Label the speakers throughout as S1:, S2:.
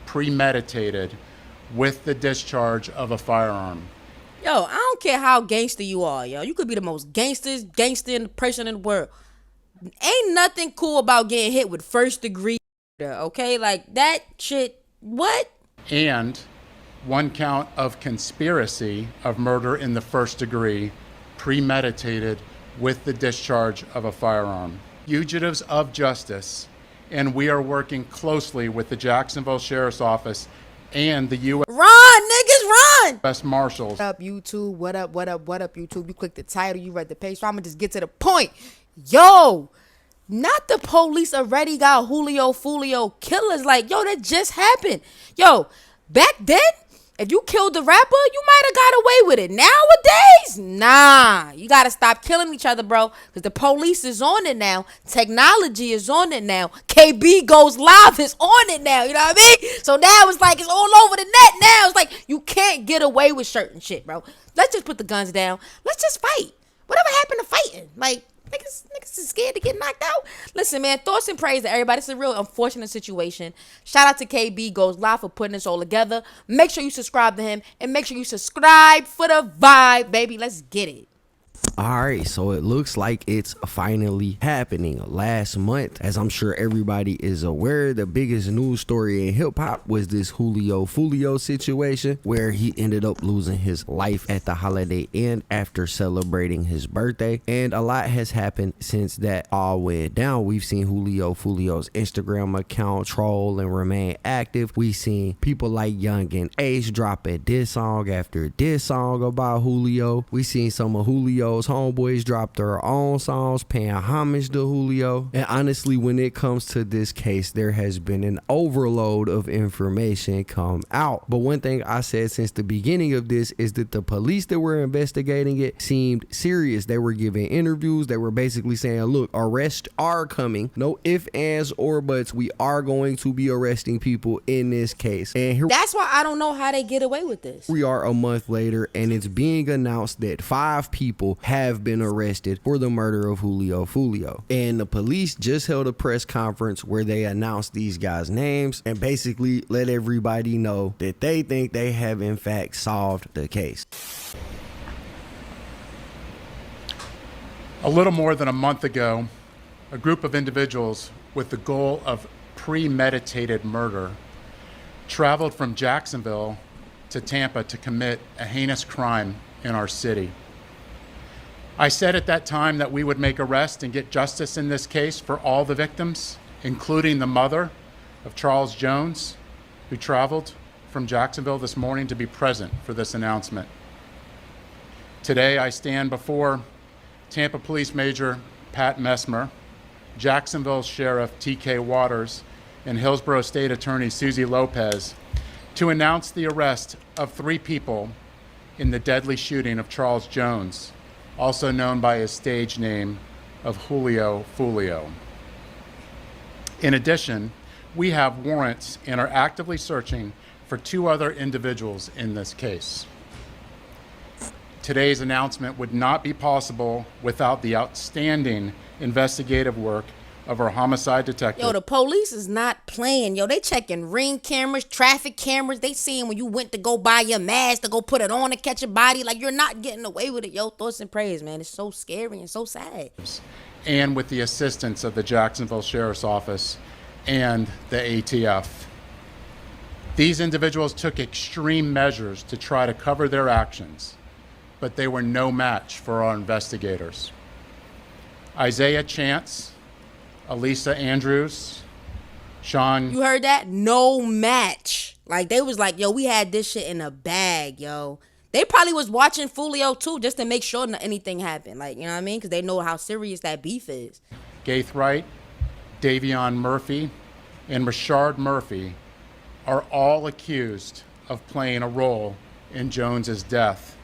S1: premeditated with the discharge of a firearm.
S2: Yo, I don't care how gangster you are, yo. You could be the most gangster person in the world. Ain't nothing cool about getting hit with first degree murder, okay? Like that shit. What?
S1: And one count of conspiracy of murder in the first degree, premeditated with the discharge of a firearm. Fugitives of justice, and we are working closely with the Jacksonville Sheriff's Office and the U.S.
S2: Run, niggas, run!
S1: Marshals.
S2: What up, YouTube? What up, YouTube? You clicked the title, you read the page, so I'ma just get to the point. Yo, not the police already got Julio, Foolio killers. Like, yo, that just happened. Yo, back then, if you killed the rapper, you might have got away with it. Nowadays, nah. You got to stop killing each other, bro, because the police is on it now. Technology is on it now. KB Goes Live is on it now. You know what I mean? So now it's like it's all over the net now. It's like you can't get away with certain shit, bro. Let's just put the guns down. Let's just fight. Whatever happened to fighting? Like, niggas is scared to get knocked out. Listen, man, thoughts and praise to everybody. It's a real unfortunate situation. Shout out to KB Goes Live for putting this all together. Make sure you subscribe to him, and make sure you subscribe for the vibe, baby. Let's get it.
S3: All right, so it looks like it's finally happening. Last month, as I'm sure everybody is aware, the biggest news story in hip hop was this Julio Foolio situation where he ended up losing his life at the Holiday Inn after celebrating his birthday. And a lot has happened since that all went down. We've seen Julio Foolio's Instagram account troll and remain active. We've seen people like Young and Ace drop a diss song after diss song about Julio. We've seen some of Julio's homeboys drop their own songs paying homage to Julio. And honestly, when it comes to this case, there has been an overload of information come out. But one thing I said since the beginning of this is that the police that were investigating it seemed serious. They were giving interviews. They were basically saying, look, arrests are coming. No ifs, ands, or buts. We are going to be arresting people in this case. And here
S2: That's why I don't know how they get away with this.
S3: we are a month later, and it's being announced that 5 people have been arrested for the murder of Julio Foolio. And the police just held a press conference where they announced these guys' names and basically let everybody know that they think they have in fact solved the case.
S1: A little more than a month ago, a group of individuals with the goal of premeditated murder traveled from Jacksonville to Tampa to commit a heinous crime in our city. I said at that time that we would make arrests and get justice in this case for all the victims, including the mother of Charles Jones, who traveled from Jacksonville this morning to be present for this announcement. Today, I stand before Tampa Police Major Pat Messmer, Jacksonville Sheriff T.K. Waters, and Hillsborough State Attorney Susie Lopez to announce the arrest of 3 people in the deadly shooting of Charles Jones, also known by his stage name of Julio Foolio. In addition, we have warrants and are actively searching for 2 other individuals in this case. Today's announcement would not be possible without the outstanding investigative work of our homicide detective.
S2: Yo, the police is not playing. Yo, they checking ring cameras, traffic cameras. They seeing when you went to go buy your mask to go put it on to catch a body. Like, you're not getting away with it. Yo, thoughts and praise, man. It's so scary and so sad.
S1: And with the assistance of the Jacksonville Sheriff's Office and the ATF. These individuals took extreme measures to try to cover their actions, but they were no match for our investigators. Isaiah Chance, Elisa Andrews, Sean.
S2: You heard that? No match. Like, they was like, yo, we had this shit in a bag, yo. They probably was watching Foolio too, just to make sure anything happened. Like, you know what I mean? Because they know how serious that beef is.
S1: Gaithright, Davion Murphy, and Rashard Murphy are all accused of playing a role in Jones's death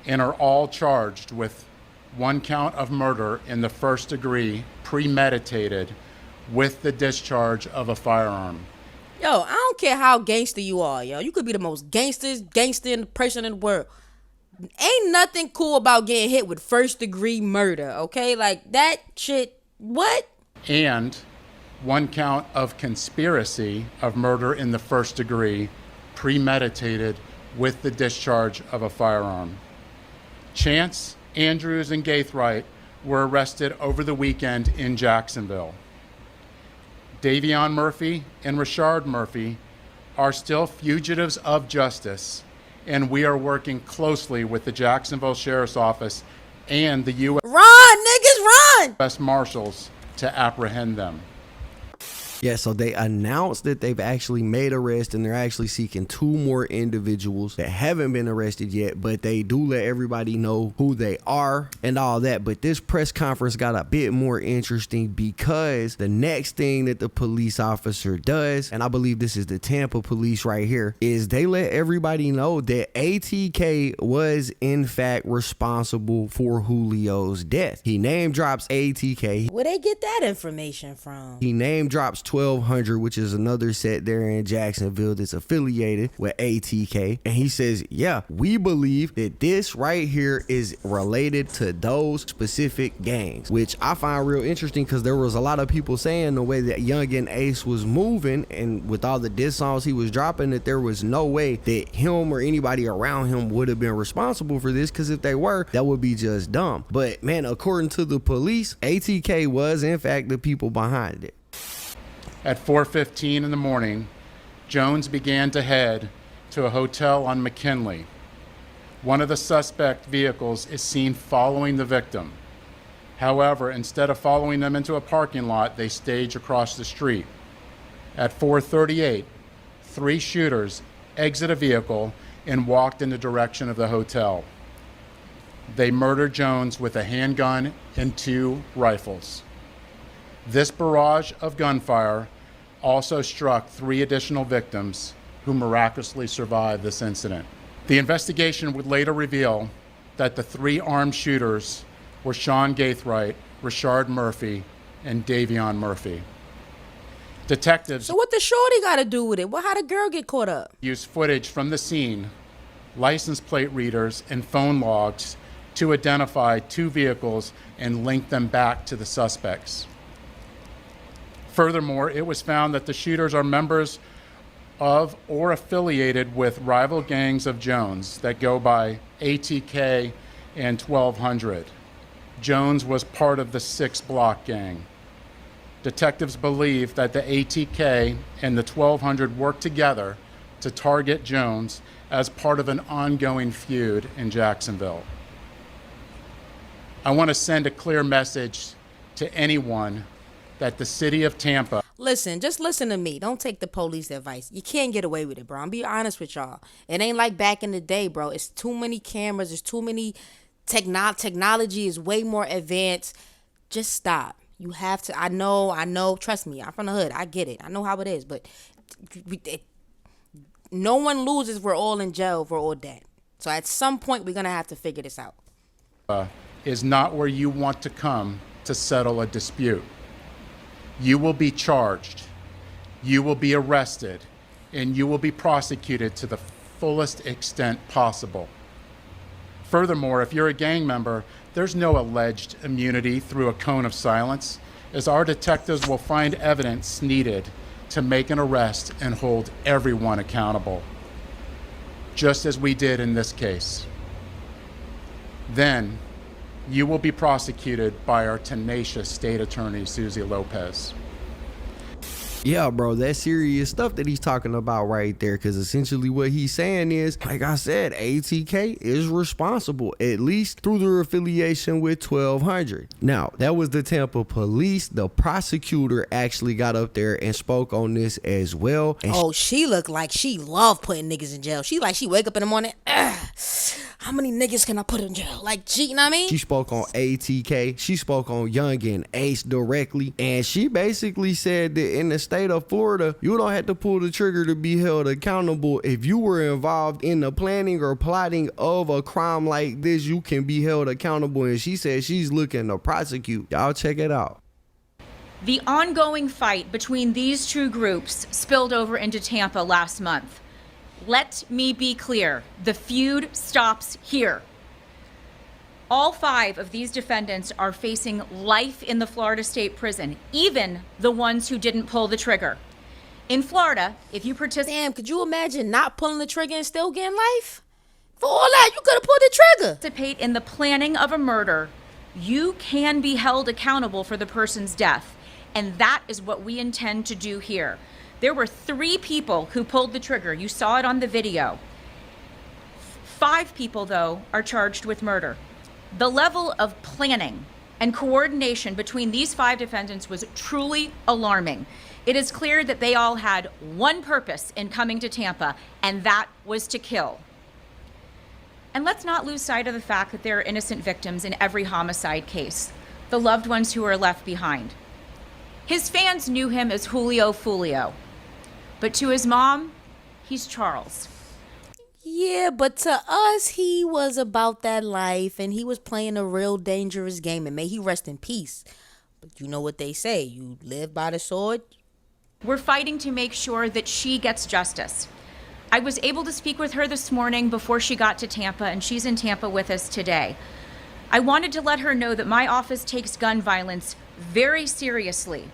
S1: and are all charged with 1 count of murder in the first degree, premeditated with the discharge of a firearm.
S2: Yo, I don't care how gangster you are, yo. You could be the most gangster person in the world. Ain't nothing cool about getting hit with first degree murder, okay? Like, that shit, what?
S1: And 1 count of conspiracy of murder in the first degree, premeditated with the discharge of a firearm. Chance, Andrews, and Gaithright were arrested over the weekend in Jacksonville. Davion Murphy and Rashard Murphy are still fugitives of justice, and we are working closely with the Jacksonville Sheriff's Office and the
S2: Run, niggas, run!
S1: U.S. Marshals to apprehend them.
S3: Yeah, so they announced that they've actually made arrests and they're actually seeking 2 more individuals that haven't been arrested yet, but they do let everybody know who they are and all that. But this press conference got a bit more interesting because the next thing that the police officer does, and I believe this is the Tampa police right here, is they let everybody know that ATK was in fact responsible for Julio's death. He name drops ATK.
S2: Where they get that information from?
S3: He name drops 1200, which is another set there in Jacksonville that's affiliated with ATK. And he says, yeah, we believe that this right here is related to those specific gangs, which I find real interesting because there was a lot of people saying the way that Young and Ace was moving and with all the diss songs he was dropping, that there was no way that him or anybody around him would have been responsible for this, because if they were, that would be just dumb. But man, according to the police, ATK was in fact the people behind it.
S1: At 4:15 in the morning, Jones began to head to a hotel on McKinley. One of the suspect vehicles is seen following the victim. However, instead of following them into a parking lot, they stage across the street. At 4:38, 3 shooters exit a vehicle and walked in the direction of the hotel. They murdered Jones with a handgun and 2 rifles. This barrage of gunfire also struck 3 additional victims who miraculously survived this incident. The investigation would later reveal that the 3 armed shooters were Sean Gaithright, Rashard Murphy, and Davion Murphy. Detectives
S2: So what the shorty got to do with it? Well, how the girl get caught up?
S1: used footage from the scene, license plate readers, and phone logs to identify 2 vehicles and link them back to the suspects. Furthermore, it was found that the shooters are members of or affiliated with rival gangs of Jones that go by ATK and 1200. Jones was part of the 6 Block gang. Detectives believe that the ATK and the 1200 worked together to target Jones as part of an ongoing feud in Jacksonville. I want to send a clear message to anyone that the city of Tampa.
S2: Listen, just listen to me. Don't take the police advice. You can't get away with it, bro. I'm be honest with y'all. It ain't like back in the day, bro. It's too many cameras. There's too many technology is way more advanced. Just stop. You have to. I know. Trust me. I'm from the hood. I get it. I know how it is. But no one loses. We're all in jail. We're all dead. So at some point, we're going to have to figure this out.
S1: Is not where you want to come to settle a dispute. You will be charged, you will be arrested, and you will be prosecuted to the fullest extent possible. Furthermore, if you're a gang member, there's no alleged immunity through a cone of silence, as our detectives will find evidence needed to make an arrest and hold everyone accountable, just as we did in this case. Then, you will be prosecuted by our tenacious state attorney, Susie Lopez.
S3: Yeah, bro, that's serious stuff that he's talking about right there, because essentially what he's saying is, like I said, ATK is responsible, at least through their affiliation with 1200. Now, that was the Tampa police. The prosecutor actually got up there and spoke on this as well. And
S2: she looked like she loved putting niggas in jail. She wake up in the morning, how many niggas can I put in jail? Like, you know what I mean?
S3: She spoke on ATK. She spoke on Young and Ace directly. And she basically said that in the state of Florida, you don't have to pull the trigger to be held accountable. If you were involved in the planning or plotting of a crime like this, you can be held accountable. And she said she's looking to prosecute. Y'all check it out.
S4: The ongoing fight between these 2 groups spilled over into Tampa last month. Let me be clear, the feud stops here. All 5 of these defendants are facing life in the Florida State Prison, even the ones who didn't pull the trigger. In Florida, if you participate
S2: Damn, could you imagine not pulling the trigger and still getting life? For all that, you could have pulled the trigger.
S4: in the planning of a murder, you can be held accountable for the person's death. And that is what we intend to do here. There were 3 people who pulled the trigger. You saw it on the video. 5 people, though, are charged with murder. The level of planning and coordination between these 5 defendants was truly alarming. It is clear that they all had one purpose in coming to Tampa, and that was to kill. And let's not lose sight of the fact that there are innocent victims in every homicide case, the loved ones who are left behind. His fans knew him as Julio Foolio, but to his mom, he's Charles.
S2: Yeah, but to us, he was about that life, and he was playing a real dangerous game, and may he rest in peace. But you know what they say, you live by the sword.
S4: We're fighting to make sure that she gets justice. I was able to speak with her this morning before she got to Tampa, and she's in Tampa with us today. I wanted to let her know that my office takes gun violence very seriously.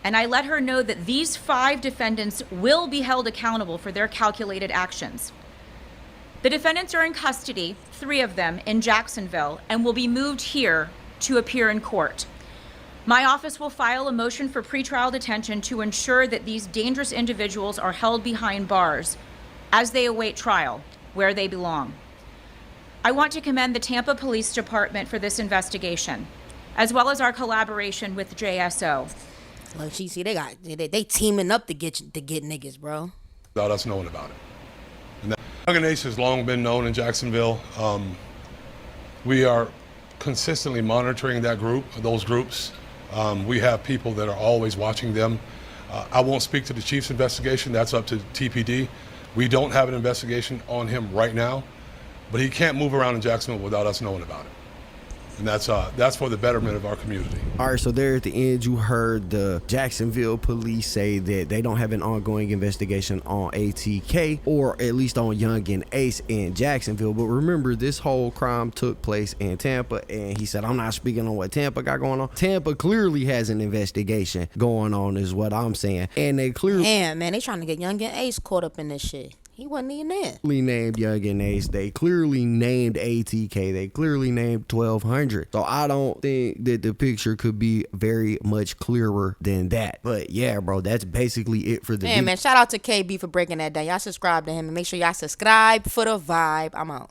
S4: And I let her know that these 5 defendants will be held accountable for their calculated actions. The defendants are in custody, 3 of them, in Jacksonville, and will be moved here to appear in court. My office will file a motion for pretrial detention to ensure that these dangerous individuals are held behind bars as they await trial, where they belong. I want to commend the Tampa Police Department for this investigation, as well as our collaboration with JSO.
S2: Look, she see they teaming up to get niggas, bro.
S5: Without us knowing about it. And that Young Ace has long been known in Jacksonville. We are consistently monitoring those groups. We have people that are always watching them. I won't speak to the chief's investigation. That's up to TPD. We don't have an investigation on him right now, but he can't move around in Jacksonville without us knowing about it. And that's for the betterment of our community.
S3: All right, so there at the end, you heard the Jacksonville police say that they don't have an ongoing investigation on ATK, or at least on Young and Ace in Jacksonville. But remember, this whole crime took place in Tampa, and he said, I'm not speaking on what Tampa got going on. Tampa clearly has an investigation going on, is what I'm saying. And they clearly...
S2: Damn, man, they trying to get Young and Ace caught up in this shit. He wasn't even there.
S3: Named Young and Ace. They clearly named ATK. They clearly named 1200. So I don't think that the picture could be very much clearer than that. But yeah, bro, that's basically it for the
S2: Man, shout out to KB for breaking that down. Y'all subscribe to him and make sure y'all subscribe for the vibe. I'm out.